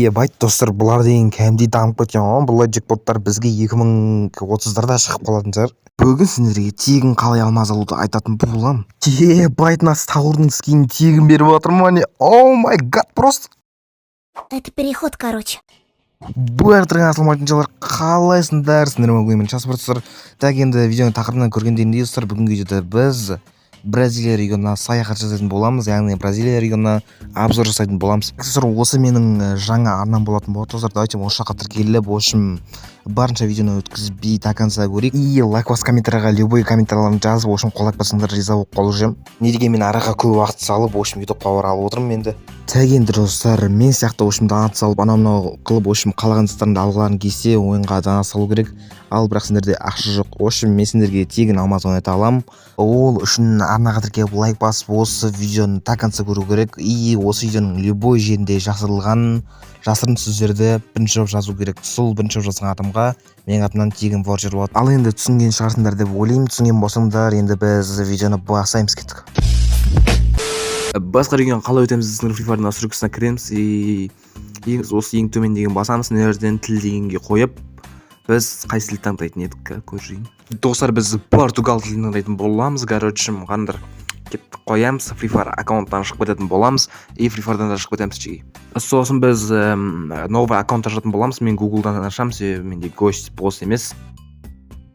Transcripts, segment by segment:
Байт достар, бұлар деген кәдімгідей дамып кеткен ғой. Бұлай джекпоттар бізге 2030-дарда шығып қалатын шығар. Бүгін сіздерге тегін қалай алмаз алуды айтатын болам. Байт нас тауырдың скинін тегін беріп отыр ма не? О май гад, просто. Это переход, короче. Бұлардың асылмайтын жалар қалайсыңдар? Сіздер өңгеймен шасы достар. Так енді видеоны тақырыбынан көргендеріндей достар, бүгінгі видеода біз Бразилия регионына саяхат жасайтын боламыз, яғни Бразилия регионына обзор жасайтын боламыз. Достар, осы менің жаңа арнам болатын болады. Достар, давайте осы жаққа тіркеліп, в общем, барынша видеоны өткізбей до конца көрейік. И лайк бас комментарияға любой комментарияларын жазып, в общем, қолдап басыңдар, риза болып қалып жүрмін. Не деген мен араға көп уақыт салып, в общем, ютубқа барып отырмын енді. Так енді достар, мен сияқты в общем донат салып, анау қылып, в общем, қалаған заттарымды алғыларың келсе, ойынға донат салу керек. Ал бірақ сендерде ақша жоқ. В общем, мен сендерге тегін алмаз ойната аламын. Ол үшін арнаға тіркеліп лайк басып, осы видеоны до конца көру керек. И осы видеоның любой жерінде жасырылған жасырын сөздерді бірінші болып жазу керек. Сол бірінші болып жазған адамға менің атымнан тегін ваучер болады. Ал енді түсінген шығарсыңдар деп ойлаймын. Түсінген болсаңдар, енді біз видеоны бастаймыз, кеттік. Басқа регион қалай өтеміз десеңдер, Free Fire'ның настройкасына кіреміз. Осы ең төмен деген басамыз, нелерден тіл дегенге қойып, біз қайсы тілді таңдайтын едік, көрейін. Достар, біз португал тілін таңдайтын боламыз. Короче, қандар кеттік қоямыз, Free Fire аккаунттан шығып кететін боламыз, и Free Fire'дан да шығып кетеміз чеги. Сосын біз новый аккаунт ашатын боламыз. Мен Google'дан ашамын, менде гость бос емес.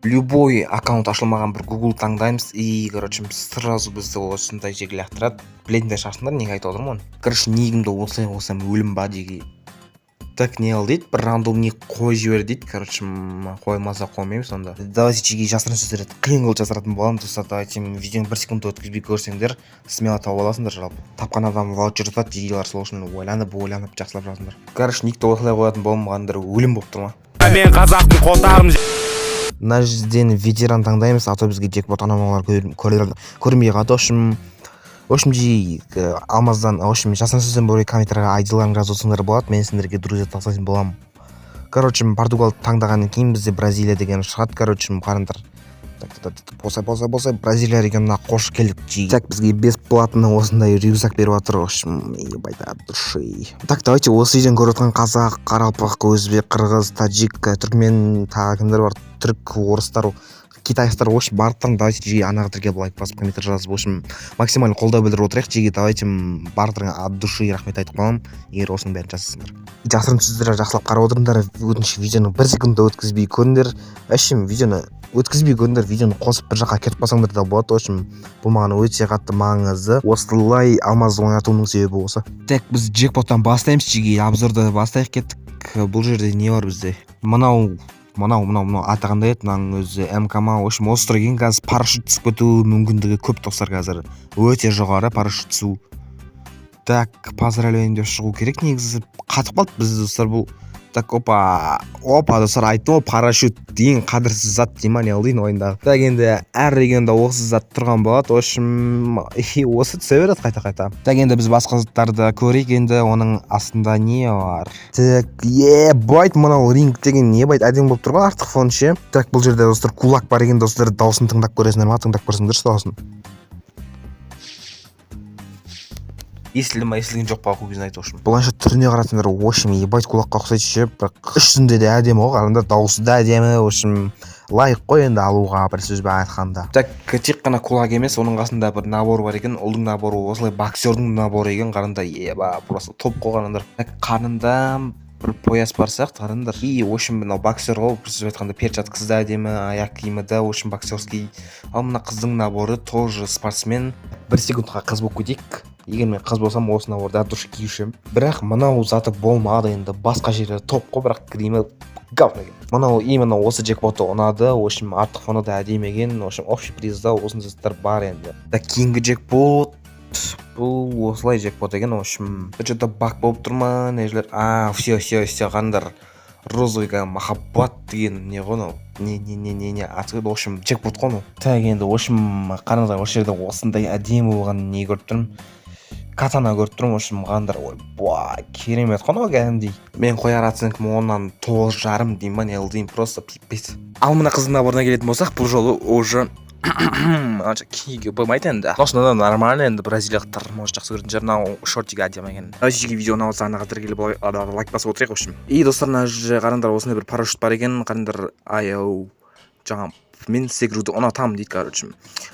Любой аккаунт ашылмаған бір Google таңдаймыз, и короче сразу бізді осындай жерге лақтырады. Білетіндер шашындар, неге айтып отырмын. Короче, негімді осылай қосам, өлім ба деге. Так не ал дейді, бір рандом не қой жібер дейді. Короче, қоймаса қоймаймыз онда. Давайте чеги жасырын сөздерді қиын қылып жасыратын боламын. Достар, давайте видеоны бір секунд өткізбей көрсеңдер, смело тауып аласыңдар жалпы. Тапқан адам ваучер жатады, жегелер сол үшін ойланып жақсылап жазыңдар. Короче, никті осылай қоятын болмағандар өлім болып тұр ма? Мен қазақтың қотарым. Мына жерден ветеран таңдаймыз, ато бізге джекпот анамалар көрмей қалды. В общем, алмаздан, в общем, жасырын сөзден бөлек комментарияға айдиларын жазып отырсаңдар болады, мен сендерге друзья тастайтын боламын. Короче, Португал таңдағаннан кейін бізде Бразилия деген шығады. Короче, қараңдар. Болса, Бразилия регионына қош келдік. Так, бізге бесплатно осындай рюкзак беріп жатыр. В общем, ебать от души. Так, давайте осы видеоны көріп отқан қазақ, қарақалпақ, өзбек, қырғыз, таджик, түркмен, тағы кімдер бар, түрік, орыстар, китайстар, в общем, барлықтарын давайте жеге анаға тіркеліп лайк басып, комментар жазып, в общем, максимально қолдау білдіріп отырайық. Жеге давайте барлықтарыңа от души рахмет айтып қаламын, егер осының бәрін жасасыңдар. Жасырын сөздерді жақсылап қарап отырыңдар. Өтініш видеоны бір секунд өткізбей көріңдер. Әшім видеоны өткізбей көріңдер, видеоны қосып бір жаққа кетіп қалсаңдар да болады. В общем, бұл маған өте қатты маңызды. Осылай алмаз ойнатуымның себебі осы. Так, біз джекпоттан бастаймыз, жеге обзорды бастайық, кеттік. Бұл жерде не бар бізде? Мынау атағандай еді, мынаның өзі МКМА. В общем, осы тұрген қазір парашют түсіп кету мүмкіндігі көп достар, қазір өте жоғары парашют түсу. Так, поздравляем деп шығу керек. Негізі қатып қалды бізде достар бұл. Так, опа достар, айттым, парашют ең қадірсіз зат дейма не алдың ойындағы. Так, енді әр регионда осы зат тұрған болады. В общем, осы түсе береді қайта. Так, енді біз басқа заттарды көрейік. Енді оның астында не бар? Так, байт, мынау ринг деген не байт, әдемі болып тұрған артық фон ше. Так, бұл жерде достар кулак бар екен, достар, дауысын тыңдап көресіңдер ма? Тыңдап көрсеңдер дауысын. Естілген жоқ па көзін айту үшін. Бұлайша түріне қарасыңдар, в общем, ебать кулаққа ұқсайды ше, бірақ ішінде де әдемі ғой, қараңдар, дауысы да әдемі, в общем, лайық қой енді алуға, бір сөзбен айтқанда. Так, тек қана кулак емес, оның қасында бір набор бар екен, ұлдың наборы, осылай боксердің наборы екен, қараңдар, просто топ қой қараңдар. Так, қарында бір пояс бар сияқты, қараңдар. И, в общем, мынау боксер ғой, бір сөз айтқанда перчаткасы да әдемі, аяқ киімі да, в общем, боксерский. Ал мына қыздың наборы тоже спортсмен. Бір секундқа қыз болып кетейік. Егер мен қыз болсам, осы наборды от души киюшем. Бірақ мынау заты болмады енді, басқа жері топ қой, бірақ киімі говно екен. Мынау именно осы джекпотты ұнады, в общем, артық фоны да әдемі екен, в общем, общий призда осындай заттар бар енді. Так, кейінгі джекпот, бұл осылай джекпот екен, в общем, что-то баг болып тұр ма, нежелер. Все, қандар. Розовыйға махаббат деген не ғой, не, атқыды, в общем, джекпот қой. Так, енді, в общем, қараңыздар, осы жерде осындай әдемі болған не көріп тұрмын. катана көріп тұрмын. В общем, қандар ойбай, керемет қой кәдімгідей. Мен қояр оценкам 10-нан 9,5 деймін ба, не деймін, просто пипец. Ал мына қыздың наборына келетін болсақ, бұл жолы уже анша киге болмайды енді. Осында нормально енді, бразилиялықтар может жақсы көретін шығар. Мынау шортиге әдемі екен. Сізге видео ұнап жатса ана қазір келіп лайк басып отырайық. В общем. И достар, мына жерде қараңдар, осындай бір парашют бар екен. Қараңдар, аяу жаңа мен секіруді ұнатамын дейді, короче.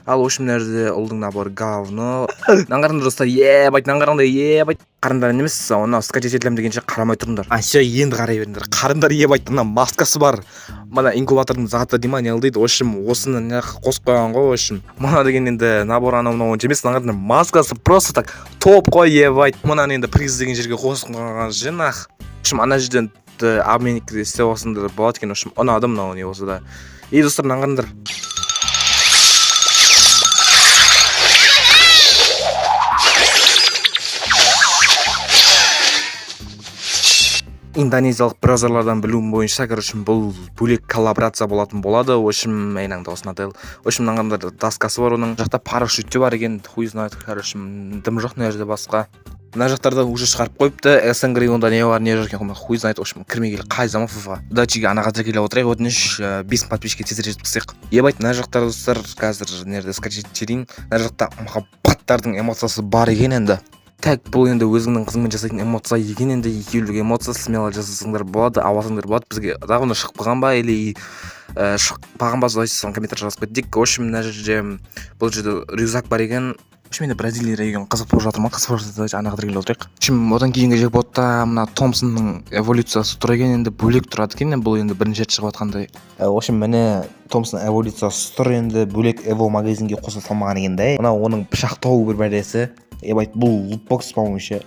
Ал в общем, мына жерде ұлдың наборы говно. Наңғарыңдар достар, ебать, наңғарыңдар, ебать. Қарындар немес, оны скачать етілем дегенше қарамай тұрыңдар. Все, енді қарай беріңдер. Қарындар, ебать, мына маскасы бар. Мына инкубатордың заты дейма не дейді. В общем, осыны не қосып қойған ғой, в общем. Мына деген енді набор анау онша емес, наңғарыңдар маскасы просто так топ қой, ебать. Мына енді приз деген жерге қосып қойған жинақ. В общем, ана жерден обменникті істеп осындар болады екен. В общем, ұнады мынау не болса да. И достар, наңғарыңдар. Индонезиялық бразерлардан білуім бойынша, короче, бұл бөлек коллаборация болатын болады. В общем, айнаңда осыны атайыл. В общем, наңғарыңдар доскасы бар, оның жақта парашютте бар екен. Хуй знает, короче, дым жоқ мына жерде басқа. Мына жақтарда уже шығарып қойыпты. СНГ регионында не бар, не жоқ екен, хуй знает. В общем, кірмей келе қай заман FIFA. Датчиге ана қазір келе отырайық, өтініш 5 подписчикке тезірек жеткізсек. Ебать, мына жақтар достар, қазір нерде скачать етейін. Мына жақта махаббаттардың эмоциясы бар екен енді. Так, бұл енді өзіңнің қызыңмен жасайтын эмоция екен, енді екеулік эмоция, смело жасасыңдар болады, ауасыңдар болады. Бізге дағыны шықпаған ба, или шықпаған ба, сосын комментарий жазып кетейік. В общем, мына жерде бұл жерде рюкзак бар екен. В общем, енді Бразилия регион қызық болып жатыр ма? Қызық болып жатыр, ана қадір келе отырайық. В общем, одан кейінгі жекпотта мына Томпсонның эволюциясы тұр екен, енді бөлек тұрады екен, бұл енді бірінші рет шығып жатқандай. В общем, міне Томпсон эволюциясы тұр, енді бөлек Evo магазинге қоса салмаған екен де. Мына оның пышақтау бір бәлесі. Ебать, бұл лутбокс, по-моему, еще.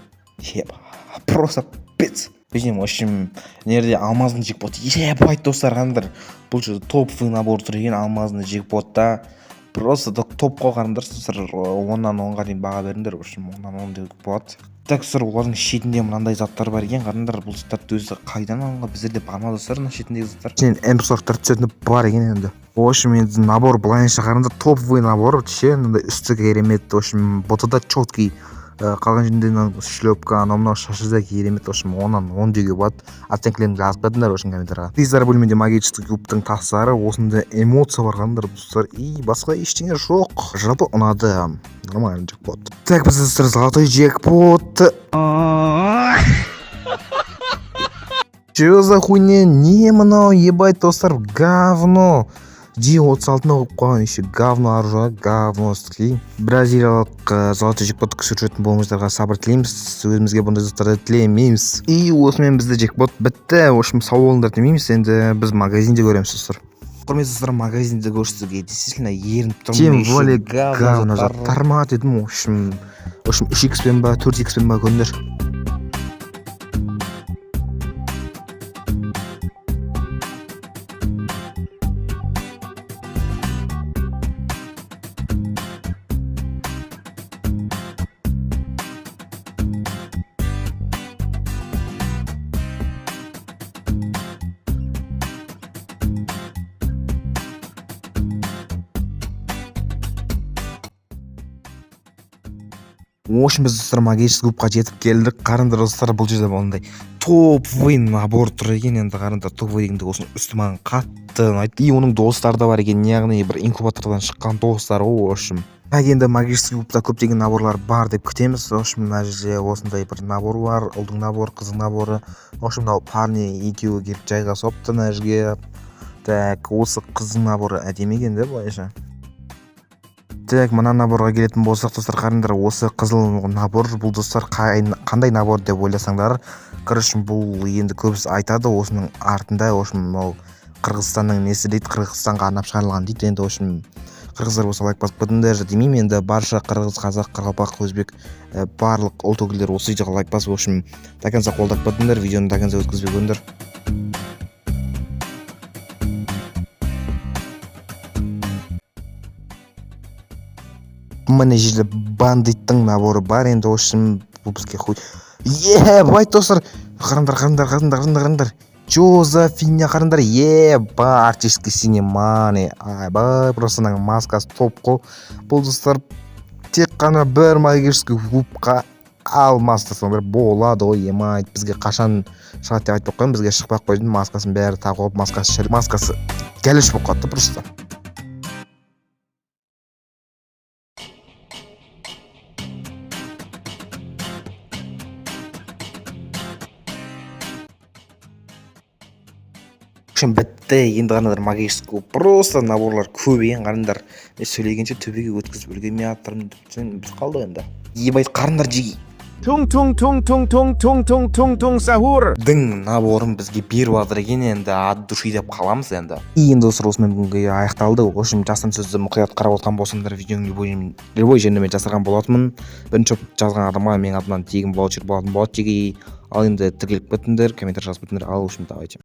Просто пиц. Біздің, в общем, нерде алмаздың жекпоты. Ебать, достар, қандар. Бұл жерде топовый набор тұр екен, алмаздың жекпотта. Просто топ қойғандар, достар, 10-нан 10-ға дейін баға беріңдер. В общем, 10-нан 10 деп болады. Так, достар, олардың шетінде мынандай заттар бар екен. Қараңдар, бұл заттарды өзі қайдан алынға біздерде барма, достар, мына шетіндегі заттар. Сен эмсуақтар түсетіні бар екен енді. В общем, енді набор былайынша қараңдар, топовый набор. Үсті керемет. В общем, ботада четкий. Қалған жерінде шлепка, анау шашыда керемет. В общем, 10-нан 10 деуге болады. Оценкілерін жазып кетіңдер, в общем, комментарияға. Приздар бөлімінде магический кубтың тастары, осындай эмоция бар қандар, достар. И басқа ештеңе жоқ. Жалпы ұнады. Нормальный джекпот. Так, біз достар, золотой джекпот. Че за хуйня? Не мынау, ебать, достар, говно. G36-ны қойып қойған, еще говно аржуға, говно істіки. Бразилиялық золотой джекпот түсіретін болыңыздарға сабыр тілейміз. Өзімізге бұндай заттарды тілемейміз. И осымен бізді джекпот бітті. В общем, сау болыңдар демейміз. Енді біз магазинде көреміз, достар. Құрметті достар, магазинде көрсетуге действительно ерініп тұрмын. Тем более говно заттар ма дедім. В общем, 3x-пен ба, 4x-пен ба көріңдер. В общем, біз достар магический клубқа жетіп келдік. Қарыңдар достар, бұл жерде болғандай топовый набор тұр екен. Енді қарыңдар, топовый дегенде осының үсті маған қатты ұнайды. И оның достары да бар екен, яғни бір инкубатордан шыққан достар ғой. В общем, енді магический клубта көптеген наборлар бар деп күтеміз. В общем, мына жерде осындай бір набор бар, ұлдың наборы, қыздың наборы. В общем, мынау парни екеуі келіп жайғасыпты мына жерге. Так, осы қыздың наборы әдемі екен де былайша. Так, мына наборға келетін болсақ, достар, қараңдар, осы қызыл набор, бұл достар қандай набор деп ойласаңдар, короче, бұл енді көбісі айтады осының артында. В общем, ол Қырғызстанның несі дейді, Қырғызстанға арнап шығарылған дейді. Енді в общем, қырғыздар болса лайк басып кетіңдер демеймін. Енді барша қырғыз, қазақ, қарақалпақ, өзбек барлық ұлт өкілдері осы видеоға лайк басып, в общем, до конца қолдап кетіңдер, видеоны до конца өткізбей көріңдер. Міне жерде бандиттың наборы бар. Енді общем, бұл бізге хуй. Ебать, достар, қараңдар. Чё за фигня, қараңдар. Еба, артистский синеманы. Айбай, просто маскасы топ қой. Бұл достар тек қана бір магический клубқа алмастырсаңдар болады ғой, емайт бізге қашан шығады деп айтпай қояйын, бізге шықпай ақ қойдың, маскасын бәрі тағып алып, маскасы кәліш болып қалды просто. Бітті, енді қараңдар, магический просто наборлар көбейген, қараңдар. Мен сөйлегенше төбеге өткізіп үлгермей жатырмын деп қалды енді. Ебайт, қарындар жеги. 퉁퉁퉁퉁퉁퉁퉁퉁퉁 сахур. Наборын бізге беріп жатыр екен, енді от души деп қаламыз енді. Енді достар, осымен бүгінгі аяқталды. В общем, жастан сөзді мұқият қарап отқан болсаңдар, видеоның любой жеріне мен жасырған болатынмын. Бірінші жазған адамға менің атымнан тегін ваучер болатын болады жеги. Ал енді тіркеліп кетіңдер, комментарий жазып кетіңдер. Ал, в общем, давайте.